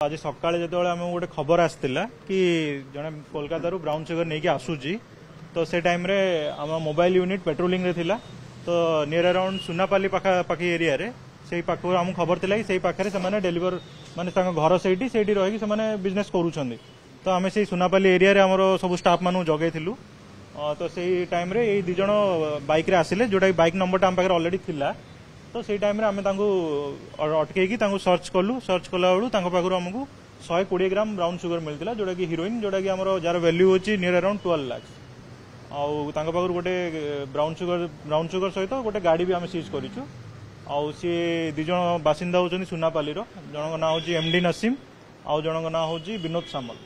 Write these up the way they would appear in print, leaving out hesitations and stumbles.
आज सका जो आम गोटे खबर आसाला कि जड़े कोलकाता ब्राउन सुगर नहीं आसूची तो से टाइम रे आम मोबाइल यूनिट पेट्रोलिंग रे थिला तो नियर अराउंड सुनापाली पाखी एरिया रे से पाख आम खबर थिला कि से पाखे से डेलीवर माने घर से रही बिजनेस करूछंदी तो आम से सुनापाली एरिया रे हमरो सब स्टाफ मानु जगैथिलु तो से टाइम रे ये दिज बाइक रे आसिले जोटा बाइक नंबर आम पाखे ऑलरेडी थिला तो से टाइम रे आम अटकई सर्च कलु सर्च कला पाखु आमको 120 ग्राम ब्राउन सुगर मिलता जोटा कि हिरोइन जोटा कि आमर जार वैल्यू होची नियर अराउंड 12 लाख आउ गोटे ब्राउन सुगर सहित गोटे गाड़ी भी आम सीज करूँ आउ सी दिज बासिंदा होती सुनापाली जन ना हूँ एमडी नसीम आउ जन ना हूँ विनोद सामल।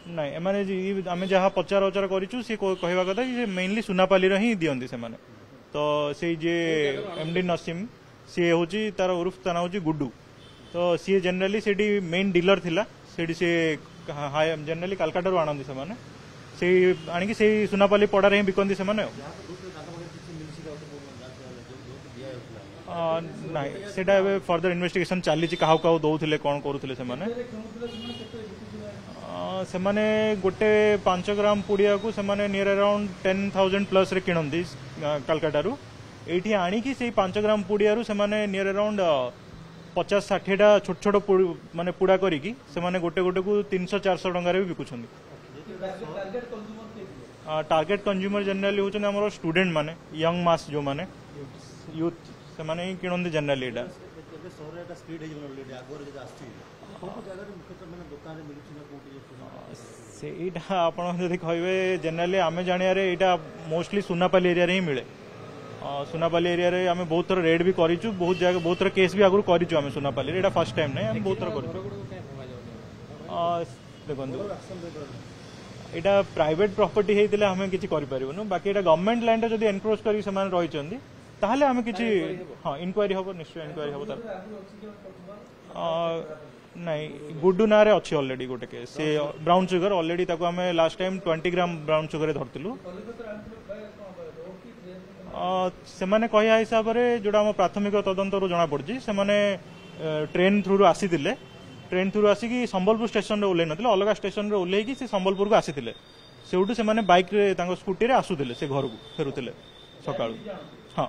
नहीं एम आम जहाँ पचार उचार करूँ सी कहवा कथा कि मेनली सुनापाली ही दिखती से तो से जे एमडी नसीम सी हूँ तार उर्फ ता ना हूँ गुड्डू तो सी जनरली से मेन डीलर थिला से जनरली कालकाटा आणती से आणिकी से सुनापाली पड़ारे ही बिकती से नाई सेटा फर्दर इन्वेस्टिगेशन चली क्या दौले कौन करुले से माने गोटे 5 ग्राम पुड़िया को से नियर अराउंड 10,000 प्लस रे किणती कालकाटा ये आणिकी से 5 ग्राम पुड़िया से नियर अराउंड 50-60 छोट छोट माने पुड़ा करिकी से गोटे गोटे को 300-400 टंका भी बिकुछन। टार्गेट कंज्यूमर जनरली होचन हमर स्टूडेंट माने यंग मास जो माने यूथ से माने ही किणती जनरली एटा सेटा आपन जदि कहबे जनरली आमे जानियारे एटा मोस्टली सुनापाली एरिया रे ही मिले सुनापाली एरिया रे आमे बहुत थर रेड भी करिचु बहुत जगह बहुत थर केस भी आगु करिचु आमे सुनापाली एटा फर्स्ट टाइम नै हम बहुत थर करिचु देखंतु एटा प्राइवेट प्रॉपर्टी हेतिले हमें किछि करि परिबनु बाकी एटा गवर्नमेंट लैंड जदि एनक्रोच करी समान रहिचंदी ताहले हमें किछि हां इंक्वायरी होबो निश्चय इंक्वायरी होबो तार नहीं गुड्डू ना रे अच्छी ऑलरेडी गोटे केस से ब्राउन सुगर ऑलरेडी ताको हमें last time 20 gram brown sugar धरतिलु से माने कहिया हिसाब रे जोडा हम प्राथमिक तदंत रो जणा पड़जी से माने ट्रेन थ्रू आसीतिले ट्रेन थ्रू आसिकी संबलपुर स्टेशन रे ओल्लै नथिले अलगा स्टेशन रे ओल्लै कि से संबलपुर को आसीतिले सेउटू से माने बाइक रे तांको स्कूटी रे आसुतिले से घर को फेरुतिले सकाळू। हाँ